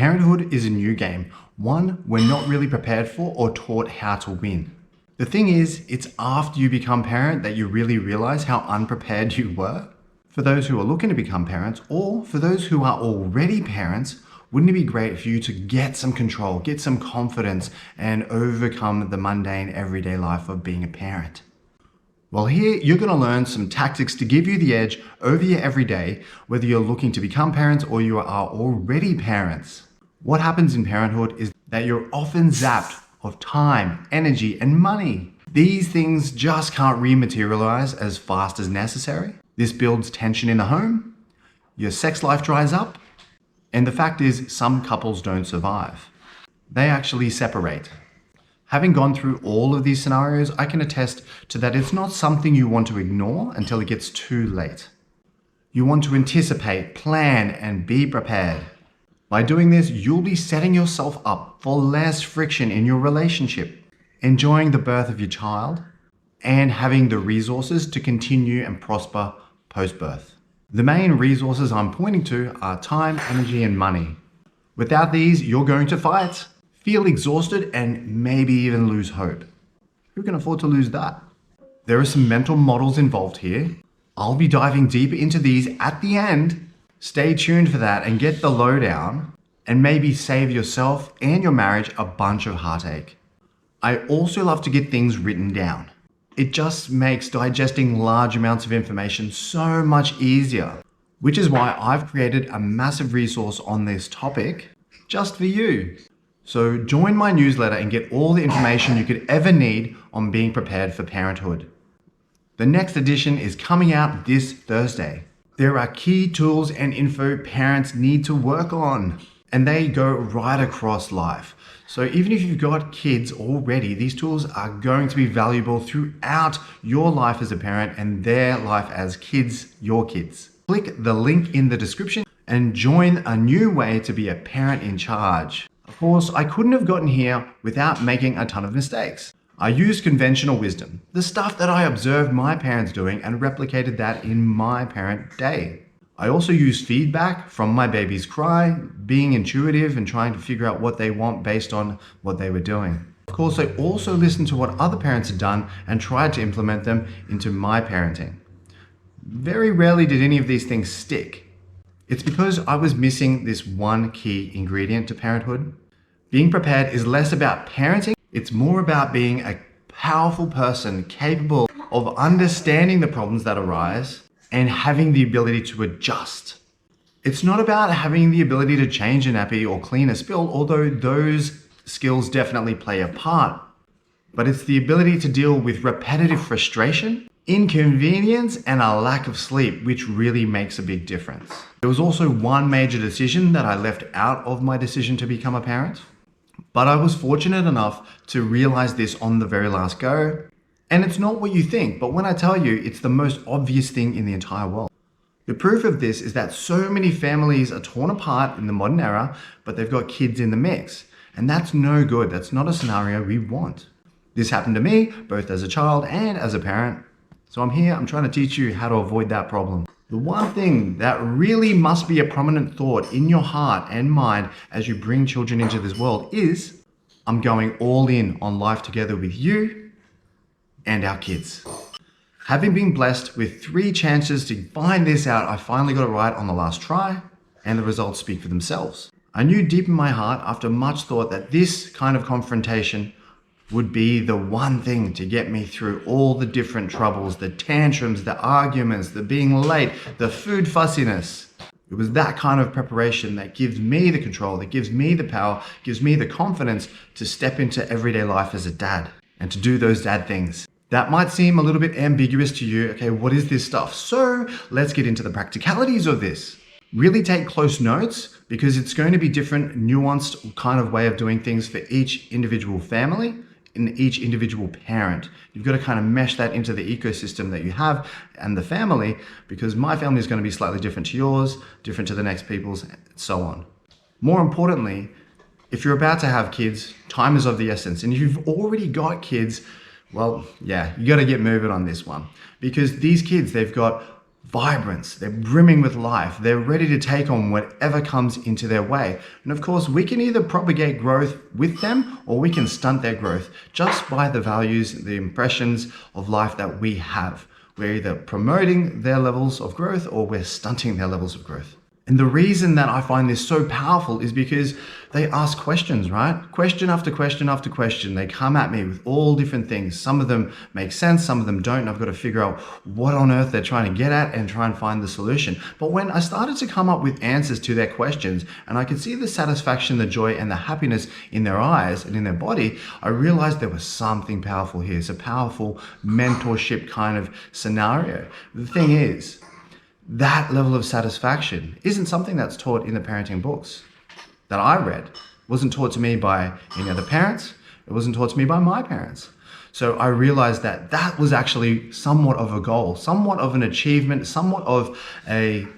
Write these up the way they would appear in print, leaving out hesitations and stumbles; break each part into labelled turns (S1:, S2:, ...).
S1: Parenthood is a new game, one we're not really prepared for or taught how to win. The thing is, it's after you become parent that you really realize how unprepared you were. For those who are looking to become parents, or for those who are already parents, wouldn't it be great for you to get some control, get some confidence, and overcome the mundane everyday life of being a parent? Well, here you're going to learn some tactics to give you the edge over your everyday, whether you're looking to become parents or you are already parents. What happens in parenthood is that you're often zapped of time, energy, and money. These things just can't rematerialize as fast as necessary. This builds tension in the home, your sex life dries up, and the fact is some couples don't survive. They actually separate. Having gone through all of these scenarios, I can attest to that it's not something you want to ignore until it gets too late. You want to anticipate, plan, and be prepared. By doing this, you'll be setting yourself up for less friction in your relationship, enjoying the birth of your child, and having the resources to continue and prosper post-birth. The main resources I'm pointing to are time, energy, and money. Without these, you're going to fight, feel exhausted, and maybe even lose hope. Who can afford to lose that? There are some mental models involved here. I'll be diving deeper into these at the end. Stay tuned for that and get the lowdown, and maybe save yourself and your marriage a bunch of heartache. I also love to get things written down. It just makes digesting large amounts of information so much easier, which is why I've created a massive resource on this topic just for you. So join my newsletter and get all the information you could ever need on being prepared for parenthood. The next edition is coming out this Thursday. There are key tools and info parents need to work on, and they go right across life. So even if you've got kids already, these tools are going to be valuable throughout your life as a parent and their life as kids, your kids. Click the link in the description and join a new way to be a parent in charge. Of course, I couldn't have gotten here without making a ton of mistakes. I used conventional wisdom, the stuff that I observed my parents doing, and replicated that in my parent day. I also used feedback from my baby's cry, being intuitive and trying to figure out what they want based on what they were doing. Of course, I also listened to what other parents had done and tried to implement them into my parenting. Very rarely did any of these things stick. It's because I was missing this one key ingredient to parenthood. Being prepared is less about parenting, it's more about being a powerful person capable of understanding the problems that arise and having the ability to adjust. It's not about having the ability to change a nappy or clean a spill, although those skills definitely play a part. But it's the ability to deal with repetitive frustration, inconvenience, and a lack of sleep, which really makes a big difference. There was also one major decision that I left out of my decision to become a parent, but I was fortunate enough to realize this on the very last go. And it's not what you think, but when I tell you, it's the most obvious thing in the entire world. The proof of this is that so many families are torn apart in the modern era, but they've got kids in the mix. And that's no good. That's not a scenario we want. This happened to me, both as a child and as a parent. So I'm here, I'm trying to teach you how to avoid that problem. The one thing that really must be a prominent thought in your heart and mind as you bring children into this world is, I'm going all in on life together with you and our kids. Having been blessed with 3 chances to find this out, I finally got it right on the last try, and the results speak for themselves. I knew deep in my heart, after much thought, that this kind of confrontation would be the one thing to get me through all the different troubles, the tantrums, the arguments, the being late, the food fussiness. It was that kind of preparation that gives me the control, that gives me the power, gives me the confidence to step into everyday life as a dad and to do those dad things. That might seem a little bit ambiguous to you. Okay, what is this stuff? So let's get into the practicalities of this. Really take close notes because it's going to be different, nuanced kind of way of doing things for each individual family and each individual parent. You've got to kind of mesh that into the ecosystem that you have and the family, because my family is going to be slightly different to yours, different to the next people's, and so on. More importantly, if you're about to have kids, time is of the essence. And if you've already got kids, well, yeah, you got to get moving on this one, because these kids, they've got vibrance, they're brimming with life, they're ready to take on whatever comes into their way. And of course, we can either propagate growth with them or we can stunt their growth just by the values, the impressions of life that we have. We're either promoting their levels of growth or we're stunting their levels of growth. And the reason that I find this so powerful is because they ask questions, right? Question after question after question. They come at me with all different things. Some of them make sense, some of them don't. I've got to figure out what on earth they're trying to get at and try and find the solution. But when I started to come up with answers to their questions and I could see the satisfaction, the joy, and the happiness in their eyes and in their body, I realized there was something powerful here. It's a powerful mentorship kind of scenario. The thing is, that level of satisfaction isn't something that's taught in the parenting books that I read. It wasn't taught to me by any other parents. It wasn't taught to me by my parents. So I realized that that was actually somewhat of a goal, somewhat of an achievement, somewhat of a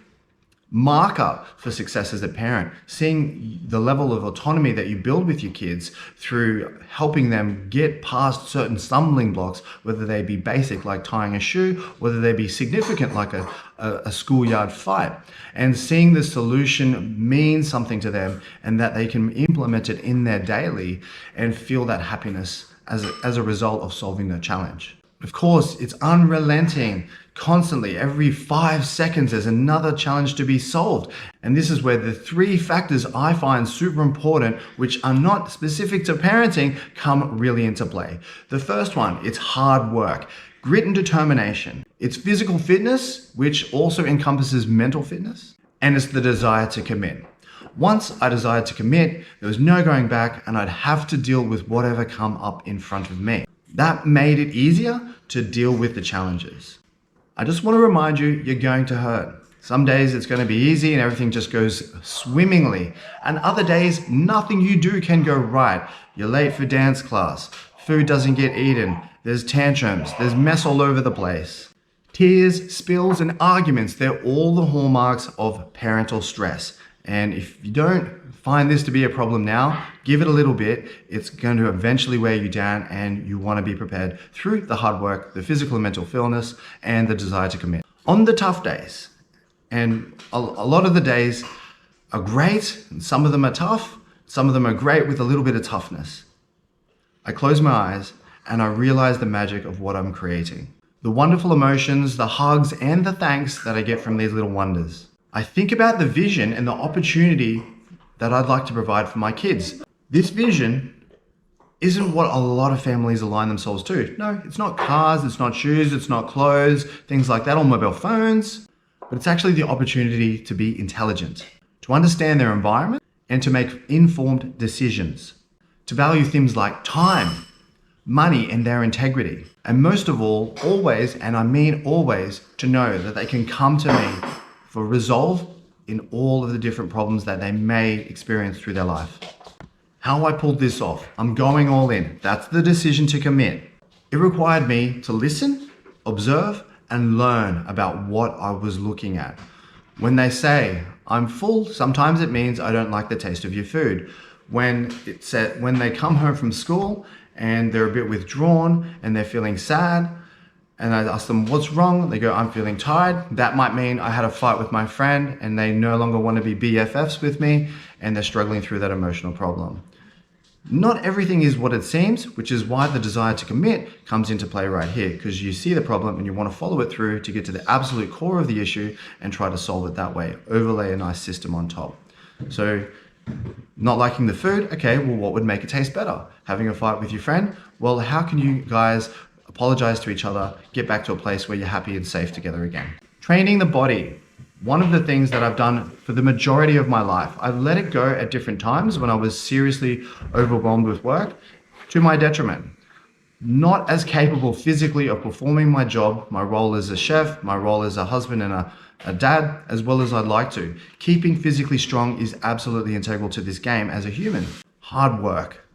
S1: marker for success as a parent, seeing the level of autonomy that you build with your kids through helping them get past certain stumbling blocks, whether they be basic like tying a shoe, whether they be significant like a schoolyard fight, and seeing the solution mean something to them and that they can implement it in their daily and feel that happiness as a result of solving the challenge. Of course, it's unrelenting. Constantly, every 5 seconds, there's another challenge to be solved. And this is where the 3 factors I find super important, which are not specific to parenting, come really into play. The first one, it's hard work, grit and determination. It's physical fitness, which also encompasses mental fitness, and it's the desire to commit. Once I decided to commit, there was no going back and I'd have to deal with whatever come up in front of me. That made it easier to deal with the challenges. I just want to remind you, you're going to hurt. Some days it's going to be easy and everything just goes swimmingly. And other days, nothing you do can go right. You're late for dance class. Food doesn't get eaten. There's tantrums. There's mess all over the place. Tears, spills, and arguments, they're all the hallmarks of parental stress. And if you don't find this to be a problem now, give it a little bit. It's going to eventually wear you down and you want to be prepared through the hard work, the physical and mental fitness, and the desire to commit. On the tough days, and a lot of the days are great, and some of them are tough, some of them are great with a little bit of toughness. I close my eyes and I realize the magic of what I'm creating. The wonderful emotions, the hugs, and the thanks that I get from these little wonders. I think about the vision and the opportunity that I'd like to provide for my kids. This vision isn't what a lot of families align themselves to. No, it's not cars, it's not shoes, it's not clothes, things like that, or mobile phones, but it's actually the opportunity to be intelligent, to understand their environment, and to make informed decisions, to value things like time, money, and their integrity. And most of all, always, and I mean always, to know that they can come to me for resolve in all of the different problems that they may experience through their life. How I pulled this off, I'm going all in. That's the decision to commit. It required me to listen, observe, and learn about what I was looking at. When they say, I'm full, sometimes it means I don't like the taste of your food. When they come home from school and they're a bit withdrawn and they're feeling sad, and I ask them, what's wrong? They go, I'm feeling tired. That might mean I had a fight with my friend and they no longer want to be BFFs with me and they're struggling through that emotional problem. Not everything is what it seems, which is why the desire to commit comes into play right here, because you see the problem and you want to follow it through to get to the absolute core of the issue and try to solve it that way. Overlay a nice system on top. So not liking the food, okay, well, what would make it taste better? Having a fight with your friend? Well, how can you guys apologize to each other, get back to a place where you're happy and safe together again? Training the body. One of the things that I've done for the majority of my life, I've let it go at different times when I was seriously overwhelmed with work, to my detriment. Not as capable physically of performing my job, my role as a chef, my role as a husband and a dad, as well as I'd like to. Keeping physically strong is absolutely integral to this game as a human. Hard work.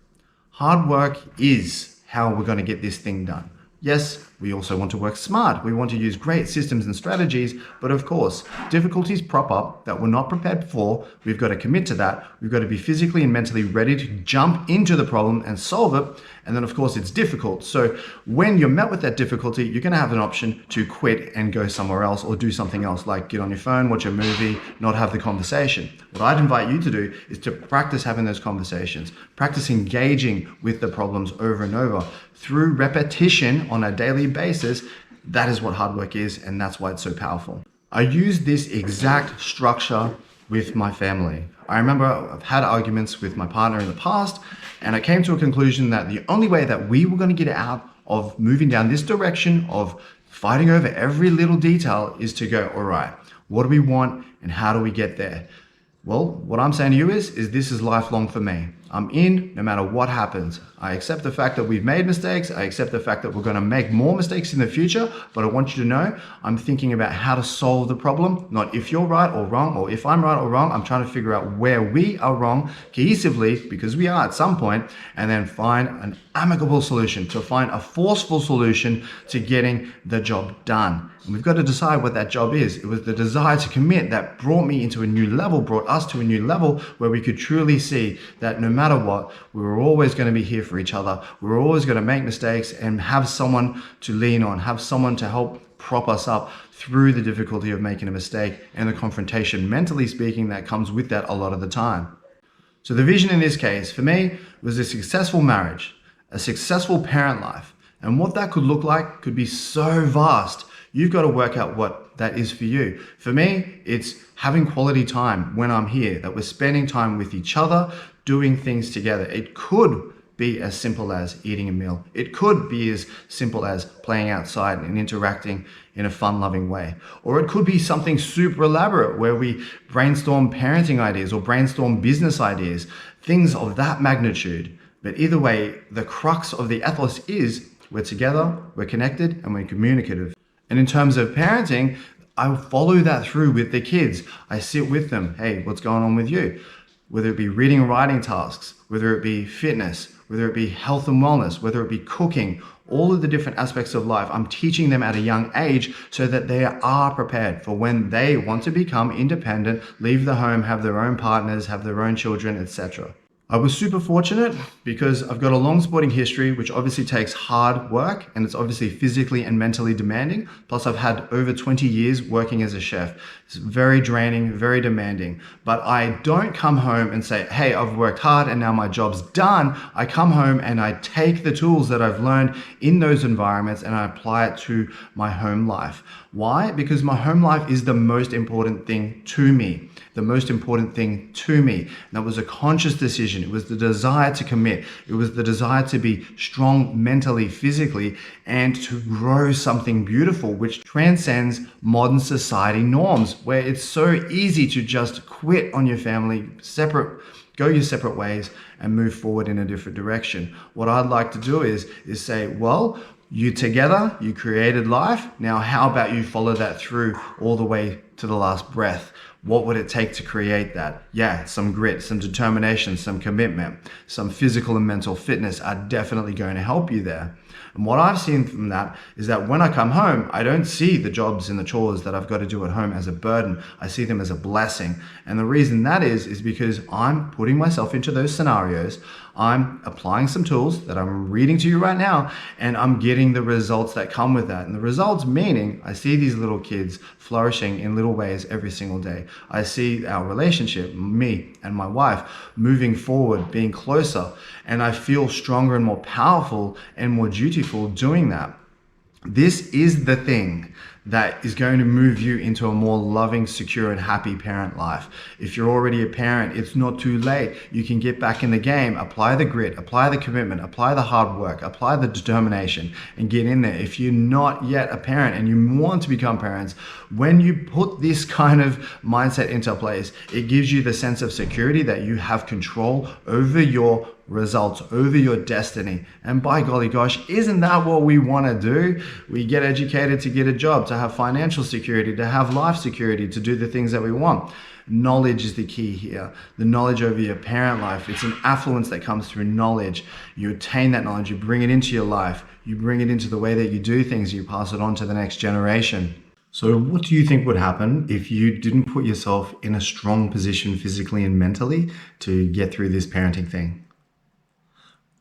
S1: Hard work is how we're going to get this thing done. Yes, We also want to work smart. We want to use great systems and strategies. But of course, difficulties prop up that we're not prepared for. We've got to commit to that. We've got to be physically and mentally ready to jump into the problem and solve it. And then of course it's difficult. So when you're met with that difficulty, you're going to have an option to quit and go somewhere else or do something else, like get on your phone, watch a movie, not have the conversation. What I'd invite you to do is to practice having those conversations, practice engaging with the problems over and over through repetition on a daily basis. That is what hard work is, and that's why it's so powerful. I use this exact structure with my family. I remember I've had arguments with my partner in the past, and I came to a conclusion that the only way that we were going to get out of moving down this direction of fighting over every little detail is to go, all right, what do we want and how do we get there? Well, what I'm saying to you is this is lifelong for me. I'm in no matter what happens. I accept the fact that we've made mistakes. I accept the fact that we're going to make more mistakes in the future, but I want you to know I'm thinking about how to solve the problem, not if you're right or wrong, or if I'm right or wrong. I'm trying to figure out where we are wrong cohesively, because we are at some point, and then find an amicable solution, to find a forceful solution to getting the job done. And we've got to decide what that job is. It was the desire to commit that brought me into a new level, brought us to a new level where we could truly see that no matter what, we were always going to be here for each other. We were always going to make mistakes and have someone to lean on, have someone to help prop us up through the difficulty of making a mistake and the confrontation, mentally speaking, that comes with that a lot of the time. So the vision in this case, for me, was a successful marriage, a successful parent life. And what that could look like could be so vast. You've got to work out what that is for you. For me, it's having quality time when I'm here, that we're spending time with each other, doing things together. It could be as simple as eating a meal. It could be as simple as playing outside and interacting in a fun-loving way. Or it could be something super elaborate where we brainstorm parenting ideas or brainstorm business ideas, things of that magnitude. But either way, the crux of the ethos is we're together, we're connected, and we're communicative. And in terms of parenting, I follow that through with the kids. I sit with them. Hey, what's going on with you? Whether it be reading and writing tasks, whether it be fitness, whether it be health and wellness, whether it be cooking, all of the different aspects of life, I'm teaching them at a young age so that they are prepared for when they want to become independent, leave the home, have their own partners, have their own children, etc. I was super fortunate because I've got a long sporting history, which obviously takes hard work, and it's obviously physically and mentally demanding. Plus I've had over 20 years working as a chef. It's very draining, very demanding, but I don't come home and say, hey, I've worked hard and now my job's done. I come home and I take the tools that I've learned in those environments and I apply it to my home life. Why? Because my home life is the most important thing to me. The most important thing to me. And that was a conscious decision. It was the desire to commit. It was the desire to be strong mentally, physically, and to grow something beautiful, which transcends modern society norms, where it's so easy to just quit on your family, go your separate ways and move forward in a different direction. What I'd like to do is say, well, you together, you created life. Now, how about you follow that through all the way to the last breath? What would it take to create that? Yeah, some grit, some determination, some commitment, some physical and mental fitness are definitely going to help you there. And what I've seen from that is that when I come home, I don't see the jobs and the chores that I've got to do at home as a burden. I see them as a blessing. And the reason that is because I'm putting myself into those scenarios. I'm applying some tools that I'm reading to you right now, and I'm getting the results that come with that. And the results meaning I see these little kids flourishing in little ways every single day. I see our relationship, me and my wife, moving forward, being closer, and I feel stronger and more powerful and more dutiful doing that. This is the thing that is going to move you into a more loving, secure, and happy parent life. If you're already a parent, it's not too late. You can get back in the game, apply the grit, apply the commitment, apply the hard work, apply the determination, and get in there. If you're not yet a parent and you want to become parents, when you put this kind of mindset into place, it gives you the sense of security that you have control over your results, over your destiny. And by golly gosh, isn't that what we want to do? We get educated to get a job, to have financial security, to have life security, to do the things that we want. Knowledge is the key here. The knowledge over your parent life. It's an affluence that comes through knowledge. You attain that knowledge, you bring it into your life, you bring it into the way that you do things, you pass it on to the next generation. So what do you think would happen if you didn't put yourself in a strong position physically and mentally to get through this parenting thing?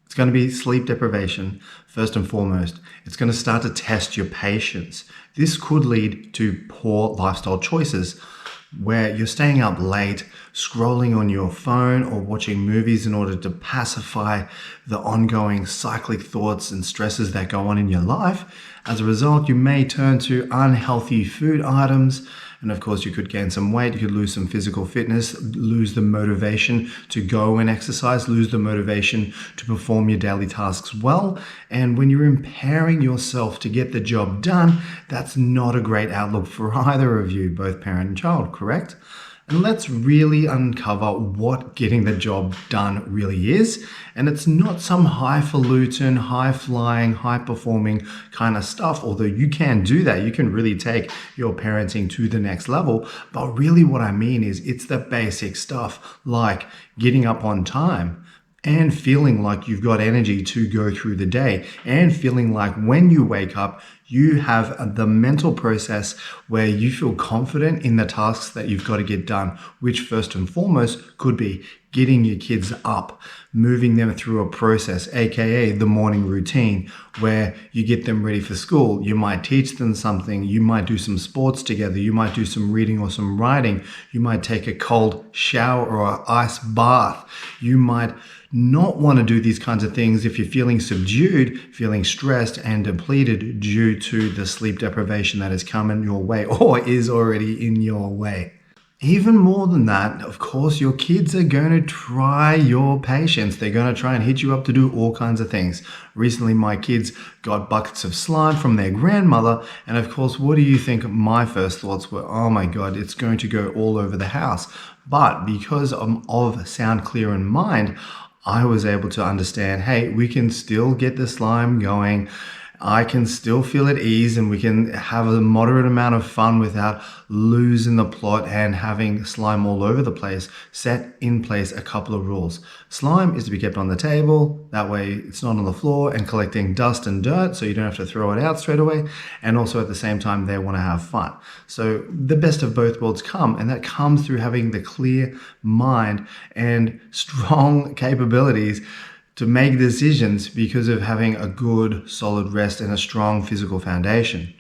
S1: It's going to be sleep deprivation, first and foremost. It's going to start to test your patience. This could lead to poor lifestyle choices where you're staying up late, scrolling on your phone or watching movies in order to pacify the ongoing cyclic thoughts and stresses that go on in your life. As a result, you may turn to unhealthy food items. And of course, you could gain some weight, you could lose some physical fitness, lose the motivation to go and exercise, lose the motivation to perform your daily tasks well. And when you're impairing yourself to get the job done, that's not a great outlook for either of you, both parent and child, correct? And let's really uncover what getting the job done really is. And it's not some highfalutin, high-flying, high-performing kind of stuff, although you can do that. You can really take your parenting to the next level. But really what I mean is it's the basic stuff like getting up on time, and feeling like you've got energy to go through the day, and feeling like when you wake up, you have the mental process where you feel confident in the tasks that you've got to get done, which first and foremost could be getting your kids up, moving them through a process, aka the morning routine, where you get them ready for school. You might teach them something, you might do some sports together, you might do some reading or some writing, you might take a cold shower or an ice bath, you might not want to do these kinds of things if you're feeling subdued, feeling stressed and depleted due to the sleep deprivation that has come in your way or is already in your way. Even more than that, of course, your kids are going to try your patience. They're going to try and hit you up to do all kinds of things. Recently, my kids got buckets of slime from their grandmother. And of course, what do you think my first thoughts were? Oh my God, it's going to go all over the house. But because of sound, clear, and mind, I was able to understand, hey, we can still get the slime going. I can still feel at ease and we can have a moderate amount of fun without losing the plot and having slime all over the place. Set in place a couple of rules. Slime is to be kept on the table. That way it's not on the floor and collecting dust and dirt, so you don't have to throw it out straight away. And also at the same time, they want to have fun. So the best of both worlds come, and that comes through having the clear mind and strong capabilities to make decisions because of having a good, solid rest and a strong physical foundation.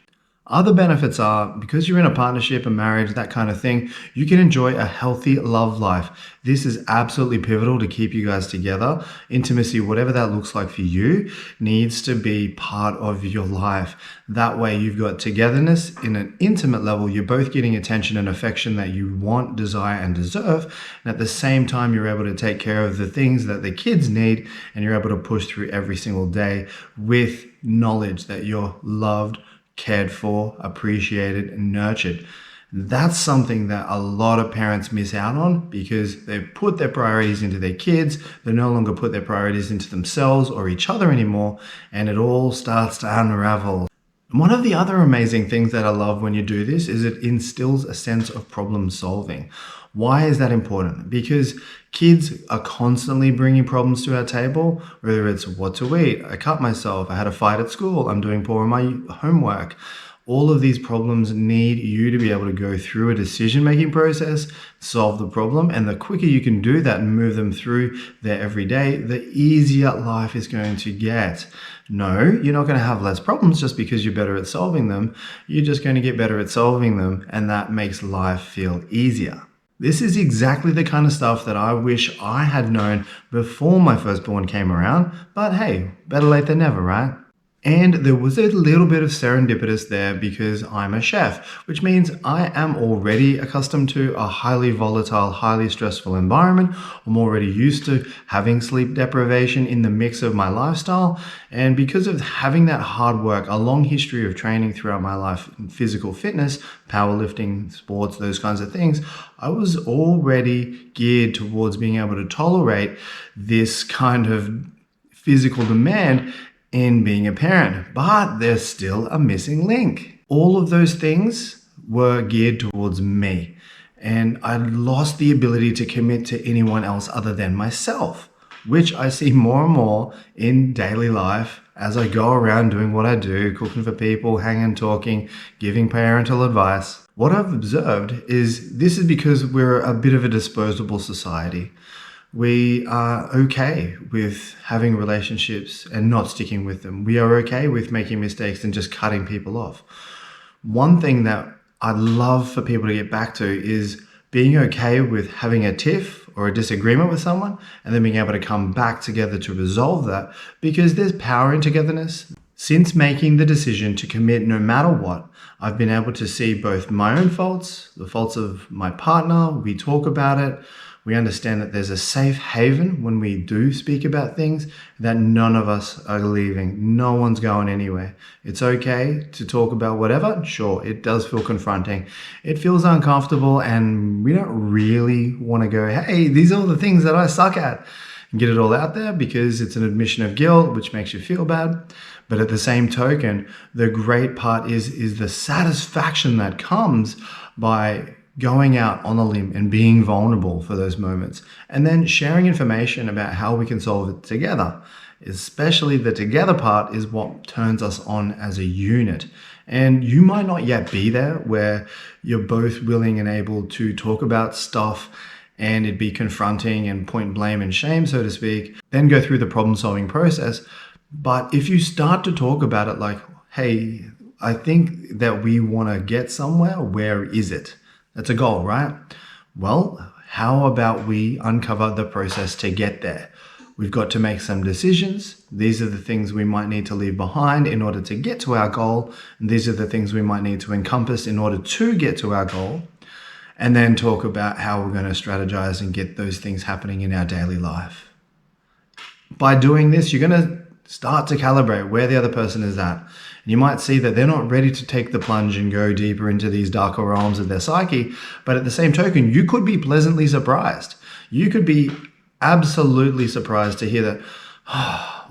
S1: Other benefits are, because you're in a partnership, a marriage, that kind of thing, you can enjoy a healthy love life. This is absolutely pivotal to keep you guys together. Intimacy, whatever that looks like for you, needs to be part of your life. That way you've got togetherness in an intimate level. You're both getting attention and affection that you want, desire, and deserve. And at the same time, you're able to take care of the things that the kids need, and you're able to push through every single day with knowledge that you're loved, cared for, appreciated, and nurtured. That's something that a lot of parents miss out on because they've put their priorities into their kids. They no longer put their priorities into themselves or each other anymore, and it all starts to unravel. One of the other amazing things that I love when you do this is it instills a sense of problem solving. Why is that important? Because kids are constantly bringing problems to our table, whether it's what to eat, I cut myself, I had a fight at school, I'm doing poor on my homework. All of these problems need you to be able to go through a decision-making process, solve the problem, and the quicker you can do that and move them through their everyday, the easier life is going to get. No, you're not going to have less problems just because you're better at solving them. You're just going to get better at solving them, and that makes life feel easier. This is exactly the kind of stuff that I wish I had known before my firstborn came around, but hey, better late than never, right? And there was a little bit of serendipitous there because I'm a chef, which means I am already accustomed to a highly volatile, highly stressful environment. I'm already used to having sleep deprivation in the mix of my lifestyle. And because of having that hard work, a long history of training throughout my life in physical fitness, powerlifting, sports, those kinds of things, I was already geared towards being able to tolerate this kind of physical demand in being a parent, but there's still a missing link. All of those things were geared towards me. and I lost the ability to commit to anyone else other than myself, which I see more and more in daily life as I go around doing what I do, cooking for people, hanging, talking, giving parental advice. What I've observed is this is because we're a bit of a disposable society. We are okay with having relationships and not sticking with them. We are okay with making mistakes and just cutting people off. One thing that I'd love for people to get back to is being okay with having a tiff or a disagreement with someone and then being able to come back together to resolve that, because there's power in togetherness. Since making the decision to commit no matter what, I've been able to see both my own faults, the faults of my partner. We talk about it. We understand that there's a safe haven when we do speak about things, that none of us are leaving. No one's going anywhere. It's okay to talk about whatever. Sure, it does feel confronting. It feels uncomfortable, and we don't really want to go, hey, these are all the things that I suck at, and get it all out there, because it's an admission of guilt, which makes you feel bad. But at the same token, the great part is the satisfaction that comes by going out on a limb and being vulnerable for those moments, and then sharing information about how we can solve it together. Especially the together part is what turns us on as a unit. And you might not yet be there where you're both willing and able to talk about stuff and it'd be confronting and point blame and shame, so to speak, then go through the problem solving process. But if you start to talk about it like, hey, I think that we want to get somewhere, where is it? That's a goal, right? Well, how about we uncover the process to get there? We've got to make some decisions. These are the things we might need to leave behind in order to get to our goal. And these are the things we might need to encompass in order to get to our goal. And then talk about how we're going to strategize and get those things happening in our daily life. By doing this, you're going to start to calibrate where the other person is at. And you might see that they're not ready to take the plunge and go deeper into these darker realms of their psyche. But at the same token, you could be pleasantly surprised. You could be absolutely surprised to hear that,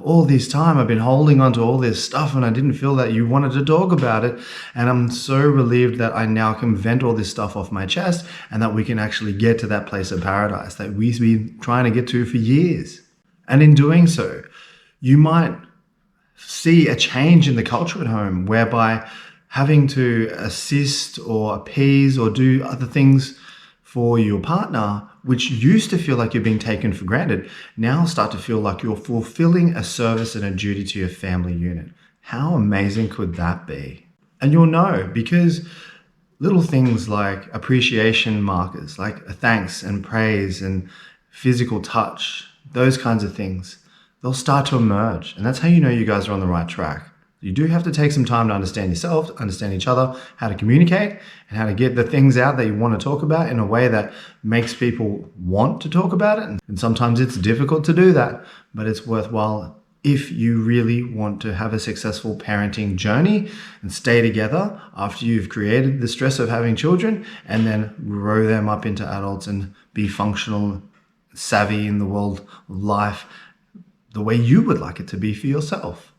S1: all this time I've been holding on to all this stuff and I didn't feel that you wanted to talk about it. And I'm so relieved that I now can vent all this stuff off my chest and that we can actually get to that place of paradise that we've been trying to get to for years. And in doing so, you might see a change in the culture at home, whereby having to assist or appease or do other things for your partner, which used to feel like you're being taken for granted, now start to feel like you're fulfilling a service and a duty to your family unit. How amazing could that be? And you'll know, because little things like appreciation markers, like a thanks and praise and physical touch, those kinds of things, they'll start to emerge. And that's how you know you guys are on the right track. You do have to take some time to understand yourself, understand each other, how to communicate, and how to get the things out that you want to talk about in a way that makes people want to talk about it. And sometimes it's difficult to do that, but it's worthwhile if you really want to have a successful parenting journey and stay together after you've created the stress of having children, and then grow them up into adults and be functional, savvy in the world of life the way you would like it to be for yourself.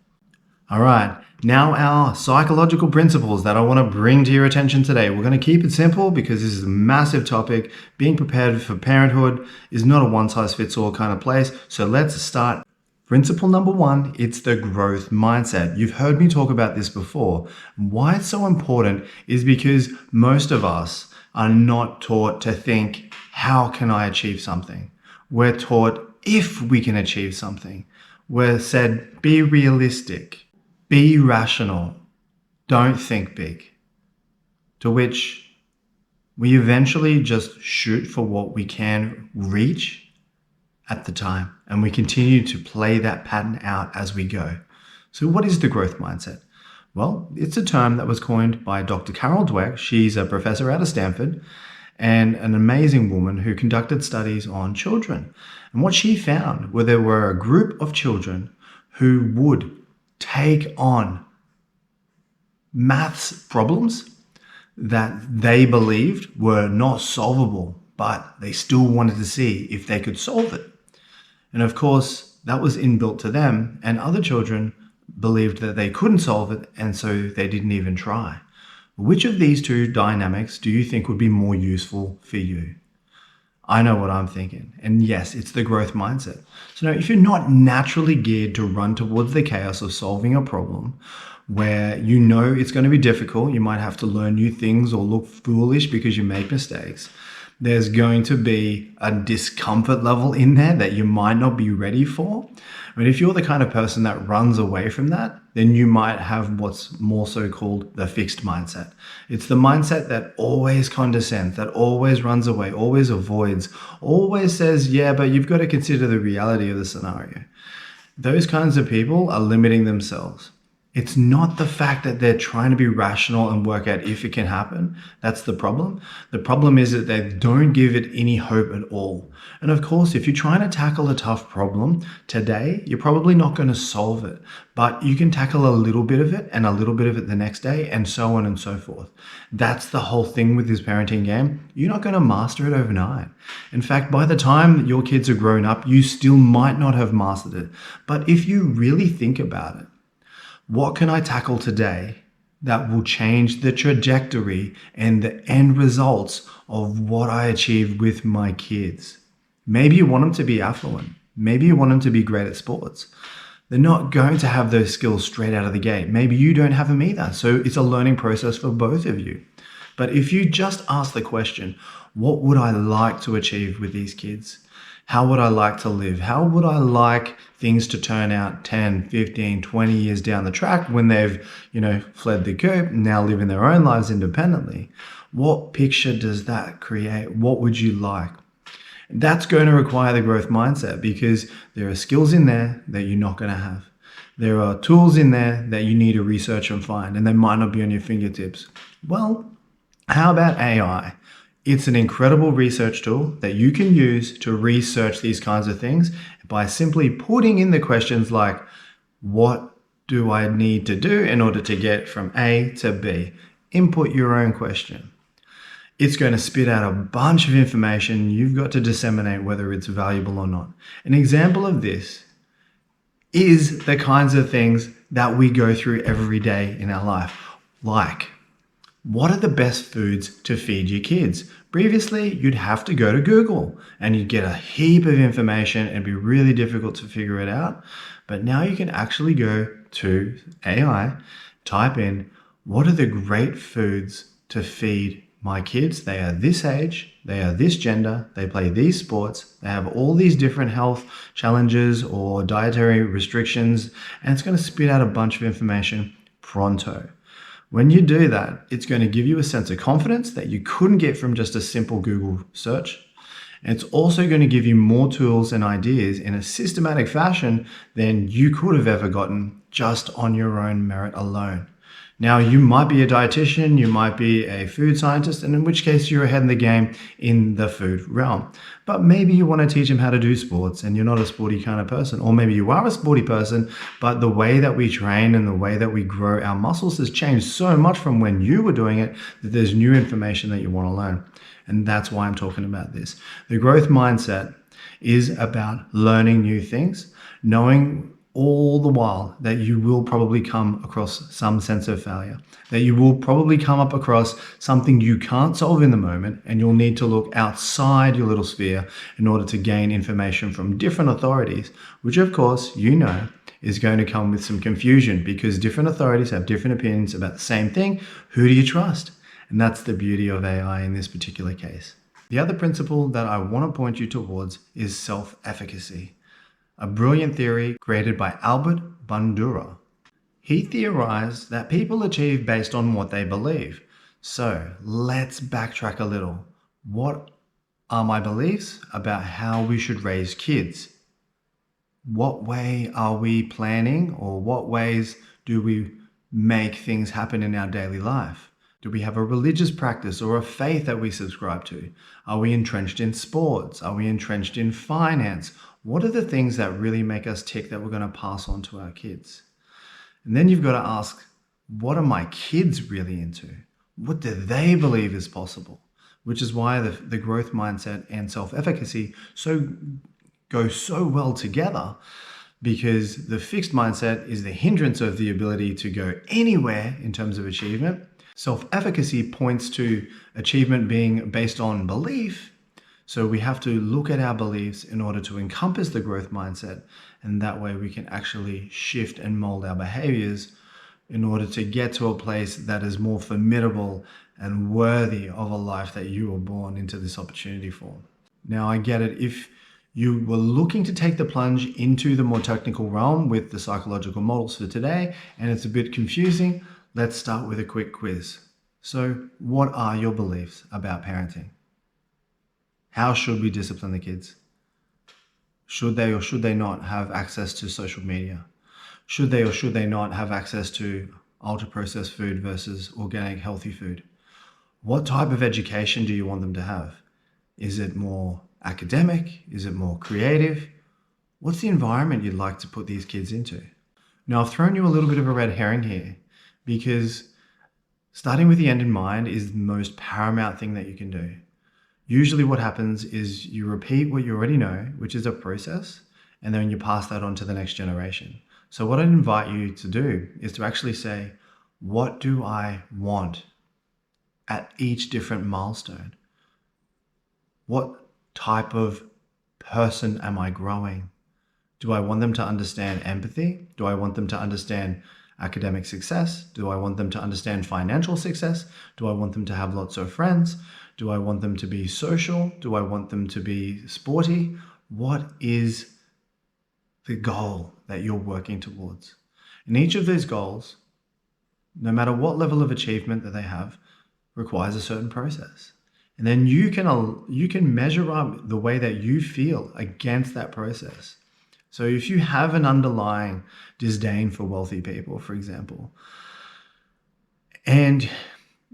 S1: All right, now our psychological principles that I want to bring to your attention today. We're going to keep it simple because this is a massive topic. Being prepared for parenthood is not a one-size-fits-all kind of place. So let's start. Principle number 1, it's the growth mindset. You've heard me talk about this before. Why it's so important is because most of us are not taught to think, how can I achieve something? We're taught if we can achieve something. We're said, be realistic, be rational, don't think big. To which we eventually just shoot for what we can reach at the time. And we continue to play that pattern out as we go. So what is the growth mindset? Well, it's a term that was coined by Dr. Carol Dweck. She's a professor out of Stanford and an amazing woman who conducted studies on children. And what she found were there were a group of children who would take on maths problems that they believed were not solvable, but they still wanted to see if they could solve it. And of course, that was inbuilt to them, and other children believed that they couldn't solve it, and so they didn't even try. Which of these two dynamics do you think would be more useful for you? I know what I'm thinking. And yes, it's the growth mindset. So now, if you're not naturally geared to run towards the chaos of solving a problem, where you know it's going to be difficult, you might have to learn new things or look foolish because you make mistakes, there's going to be a discomfort level in there that you might not be ready for. I mean, if you're the kind of person that runs away from that, then you might have what's more so called the fixed mindset. It's the mindset that always condescends, that always runs away, always avoids, always says, yeah, but you've got to consider the reality of the scenario. Those kinds of people are limiting themselves. It's not the fact that they're trying to be rational and work out if it can happen. That's the problem. The problem is that they don't give it any hope at all. And of course, if you're trying to tackle a tough problem today, you're probably not going to solve it, but you can tackle a little bit of it and a little bit of it the next day and so on and so forth. That's the whole thing with this parenting game. You're not going to master it overnight. In fact, by the time your kids are grown up, you still might not have mastered it. But if you really think about it, what can I tackle today that will change the trajectory and the end results of what I achieve with my kids? Maybe you want them to be affluent. Maybe you want them to be great at sports. They're not going to have those skills straight out of the gate. Maybe you don't have them either. So it's a learning process for both of you. But if you just ask the question, what would I like to achieve with these kids? How would I like to live? How would I like things to turn out 10, 15, 20 years down the track when they've, fled the coop and now living their own lives independently? What picture does that create? What would you like? That's going to require the growth mindset because there are skills in there that you're not going to have. There are tools in there that you need to research and find, and they might not be on your fingertips. Well, how about AI? It's an incredible research tool that you can use to research these kinds of things by simply putting in the questions like, what do I need to do in order to get from A to B? Input your own question. It's going to spit out a bunch of information. You've got to disseminate whether it's valuable or not. An example of this is the kinds of things that we go through every day in our life, like, what are the best foods to feed your kids? Previously, you'd have to go to Google and you'd get a heap of information and it'd be really difficult to figure it out. But now you can actually go to AI, type in, what are the great foods to feed my kids? They are this age, they are this gender, they play these sports, they have all these different health challenges or dietary restrictions, and it's going to spit out a bunch of information pronto. When you do that, it's going to give you a sense of confidence that you couldn't get from just a simple Google search. And it's also going to give you more tools and ideas in a systematic fashion than you could have ever gotten just on your own merit alone. Now, you might be a dietitian, you might be a food scientist, and in which case you're ahead in the game in the food realm. But maybe you want to teach them how to do sports and you're not a sporty kind of person. Or maybe you are a sporty person, but the way that we train and the way that we grow our muscles has changed so much from when you were doing it that there's new information that you want to learn. And that's why I'm talking about this. The growth mindset is about learning new things, knowing all the while that you will probably come across some sense of failure, that you will probably come up across something you can't solve in the moment, and you'll need to look outside your little sphere in order to gain information from different authorities, which of course, is going to come with some confusion because different authorities have different opinions about the same thing. Who do you trust? And that's the beauty of AI in this particular case. The other principle that I want to point you towards is self-efficacy, a brilliant theory created by Albert Bandura. He theorized that people achieve based on what they believe. So let's backtrack a little. What are my beliefs about how we should raise kids? What way are we planning, or what ways do we make things happen in our daily life? Do we have a religious practice or a faith that we subscribe to? Are we entrenched in sports? Are we entrenched in finance? What are the things that really make us tick that we're going to pass on to our kids? And then you've got to ask, what are my kids really into? What do they believe is possible? Which is why the growth mindset and self-efficacy go so well together, because the fixed mindset is the hindrance of the ability to go anywhere in terms of achievement, Self-efficacy points to achievement being based on belief. So we have to look at our beliefs in order to encompass the growth mindset. And that way we can actually shift and mold our behaviors in order to get to a place that is more formidable and worthy of a life that you were born into this opportunity for. Now, I get it. If you were looking to take the plunge into the more technical realm with the psychological models for today, and it's a bit confusing, let's start with a quick quiz. So, what are your beliefs about parenting? How should we discipline the kids? Should they or should they not have access to social media? Should they or should they not have access to ultra-processed food versus organic, healthy food? What type of education do you want them to have? Is it more academic? Is it more creative? What's the environment you'd like to put these kids into? Now, I've thrown you a little bit of a red herring here because starting with the end in mind is the most paramount thing that you can do. Usually what happens is you repeat what you already know, which is a process, and then you pass that on to the next generation. So what I'd invite you to do is to actually say, what do I want at each different milestone? What type of person am I growing? Do I want them to understand empathy? Do I want them to understand academic success? Do I want them to understand financial success? Do I want them to have lots of friends? Do I want them to be social? Do I want them to be sporty? What is the goal that you're working towards? And each of those goals, no matter what level of achievement that they have, requires a certain process. And then you can measure up the way that you feel against that process. So if you have an underlying disdain for wealthy people, for example, and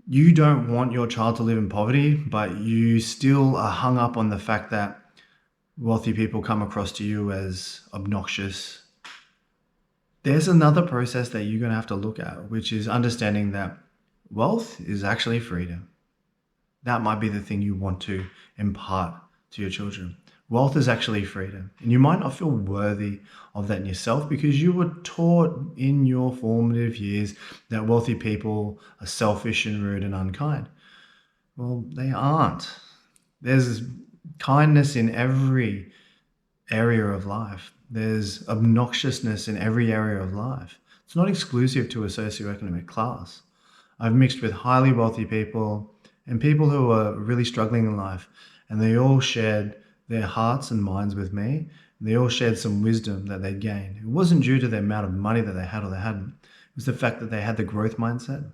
S1: you don't want your child to live in poverty, but you still are hung up on the fact that wealthy people come across to you as obnoxious, there's another process that you're going to have to look at, which is understanding that wealth is actually freedom. That might be the thing you want to impart to your children. Wealth is actually freedom. And you might not feel worthy of that in yourself because you were taught in your formative years that wealthy people are selfish and rude and unkind. Well, they aren't. There's kindness in every area of life. There's obnoxiousness in every area of life. It's not exclusive to a socioeconomic class. I've mixed with highly wealthy people and people who are really struggling in life, and they all shared their hearts and minds with me. They all shared some wisdom that they'd gained. It wasn't due to the amount of money that they had or they hadn't. It was the fact that they had the growth mindset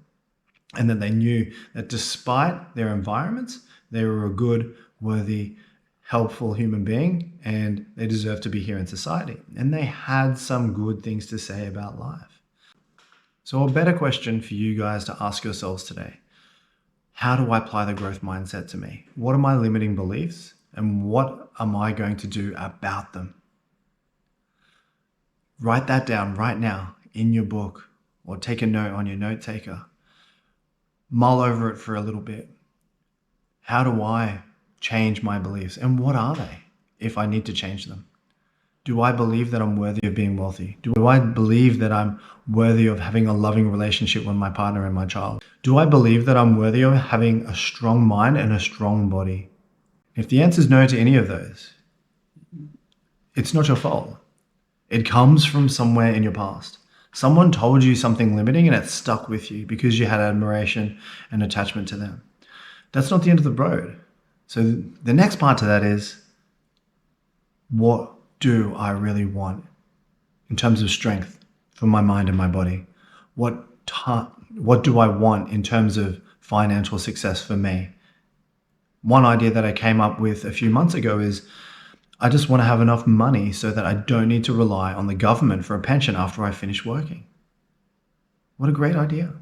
S1: and that they knew that despite their environments, they were a good, worthy, helpful human being and they deserved to be here in society. And they had some good things to say about life. So a better question for you guys to ask yourselves today: how do I apply the growth mindset to me? What are my limiting beliefs? And what am I going to do about them? Write that down right now in your book or take a note on your note taker. Mull over it for a little bit. How do I change my beliefs? And what are they if I need to change them? Do I believe that I'm worthy of being wealthy? Do I believe that I'm worthy of having a loving relationship with my partner and my child? Do I believe that I'm worthy of having a strong mind and a strong body? If the answer is no to any of those, it's not your fault. It comes from somewhere in your past. Someone told you something limiting and it stuck with you because you had admiration and attachment to them. That's not the end of the road. So the next part to that is, what do I really want in terms of strength for my mind and my body? What do I want in terms of financial success for me? One idea that I came up with a few months ago is I just want to have enough money so that I don't need to rely on the government for a pension after I finish working. What a great idea.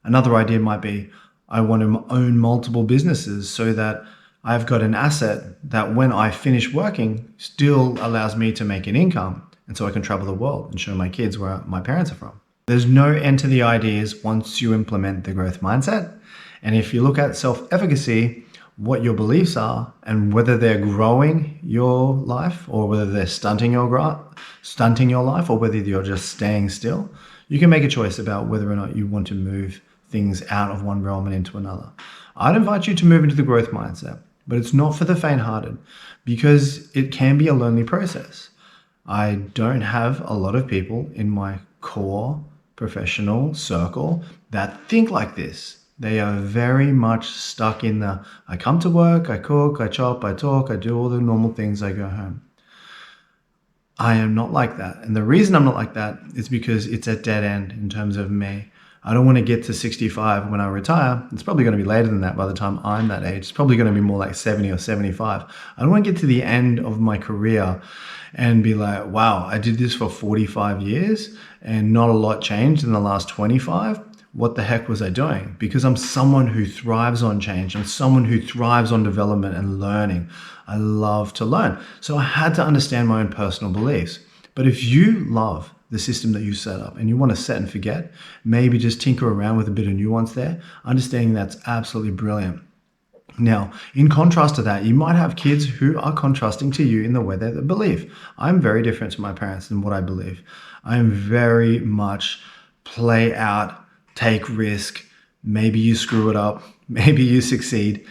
S1: Another idea might be I want to own multiple businesses so that I've got an asset that when I finish working still allows me to make an income, and so I can travel the world and show my kids where my parents are from. There's no end to the ideas once you implement the growth mindset. And if you look at self-efficacy, what your beliefs are and whether they're growing your life or whether they're stunting your life or whether you're just staying still, you can make a choice about whether or not you want to move things out of one realm and into another. I'd invite you to move into the growth mindset, but it's not for the faint-hearted because it can be a lonely process. I don't have a lot of people in my core professional circle that think like this. They are very much stuck in the, I come to work, I cook, I chop, I talk, I do all the normal things, I go home. I am not like that. And the reason I'm not like that is because it's a dead end in terms of me. I don't want to get to 65 when I retire. It's probably going to be later than that by the time I'm that age. It's probably going to be more like 70 or 75. I don't want to get to the end of my career and be like, wow, I did this for 45 years and not a lot changed in the last 25. What the heck was I doing? Because I'm someone who thrives on change. I'm someone who thrives on development and learning. I love to learn. So I had to understand my own personal beliefs. But if you love the system that you set up and you want to set and forget, maybe just tinker around with a bit of nuance there, understanding that's absolutely brilliant. Now, in contrast to that, you might have kids who are contrasting to you in the way that they believe. I'm very different to my parents in what I believe. I'm very much play out, take risk, maybe you screw it up, maybe you succeed.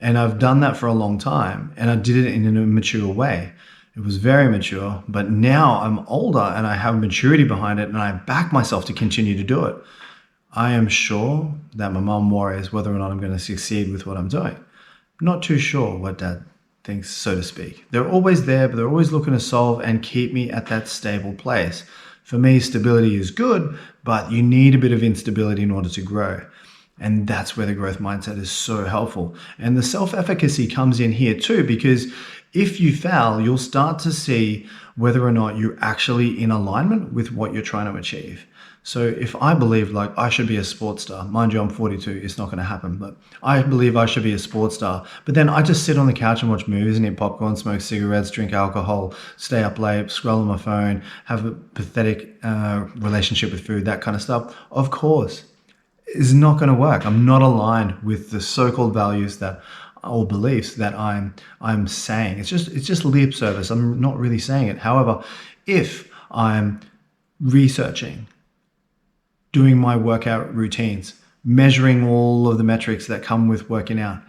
S1: And I've done that for a long time, and I did it in an immature way. It was very mature, but now I'm older and I have maturity behind it and I back myself to continue to do it. I am sure that my mom worries whether or not I'm going to succeed with what I'm doing. Not too sure what dad thinks, so to speak. They're always there, but they're always looking to solve and keep me at that stable place. For me, stability is good, but you need a bit of instability in order to grow. And that's where the growth mindset is so helpful. And the self-efficacy comes in here too, because if you fail, you'll start to see whether or not you're actually in alignment with what you're trying to achieve. So if I believe like I should be a sports star, mind you, I'm 42, it's not going to happen, but I believe I should be a sports star. But then I just sit on the couch and watch movies and eat popcorn, smoke cigarettes, drink alcohol, stay up late, scroll on my phone, have a pathetic relationship with food, that kind of stuff. Of course, it's not going to work. I'm not aligned with the so-called values that or beliefs that I'm saying. It's just lip service. I'm not really saying it. However, if I'm researching, doing my workout routines, measuring all of the metrics that come with working out,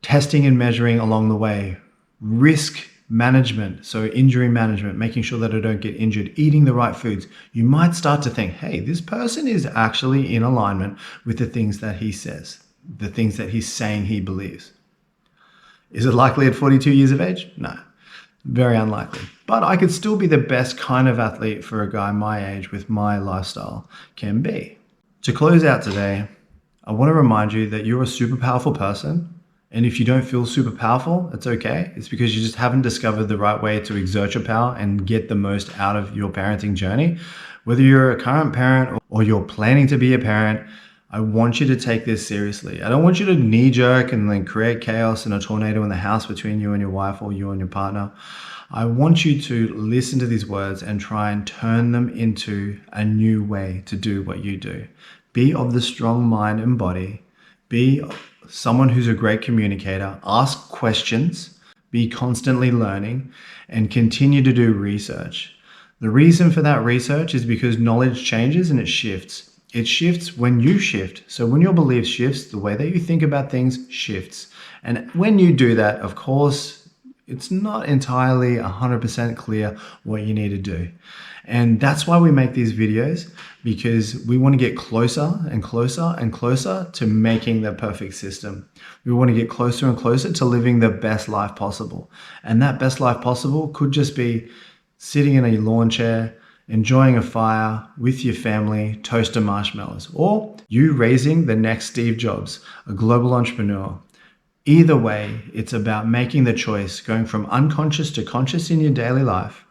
S1: testing and measuring along the way, risk management, so injury management, making sure that I don't get injured, eating the right foods, you might start to think, hey, this person is actually in alignment with the things that he says, the things that he's saying he believes. Is it likely at 42 years of age? No, very unlikely. But I could still be the best kind of athlete for a guy my age with my lifestyle can be. To close out today, I want to remind you that you're a super powerful person. And if you don't feel super powerful, it's okay. It's because you just haven't discovered the right way to exert your power and get the most out of your parenting journey. Whether you're a current parent or you're planning to be a parent, I want you to take this seriously. I don't want you to knee jerk and then create chaos and a tornado in the house between you and your wife or you and your partner. I want you to listen to these words and try and turn them into a new way to do what you do. Be of the strong mind and body. Be someone who's a great communicator. Ask questions. Be constantly learning and continue to do research. The reason for that research is because knowledge changes and it shifts. It shifts when you shift. So when your belief shifts, the way that you think about things shifts. And when you do that, of course, it's not entirely 100% clear what you need to do. And that's why we make these videos, because we want to get closer and closer and closer to making the perfect system. We want to get closer and closer to living the best life possible. And that best life possible could just be sitting in a lawn chair, enjoying a fire with your family, toasting marshmallows, or you raising the next Steve Jobs, a global entrepreneur. Either way, it's about making the choice, going from unconscious to conscious in your daily life,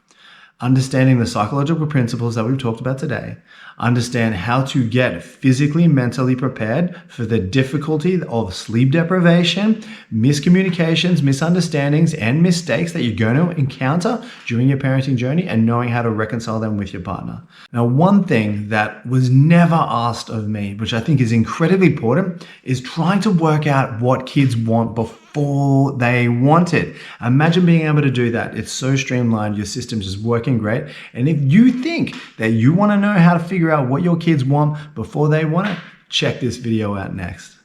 S1: understanding the psychological principles that we've talked about today, understand how to get physically, mentally prepared for the difficulty of sleep deprivation, miscommunications, misunderstandings, and mistakes that you're going to encounter during your parenting journey, and knowing how to reconcile them with your partner. Now, one thing that was never asked of me, which I think is incredibly important, is trying to work out what kids want before they want it. Imagine being able to do that. It's so streamlined, your system's just working great. And if you think that you want to know how to figure out what your kids want before they want it, check this video out next.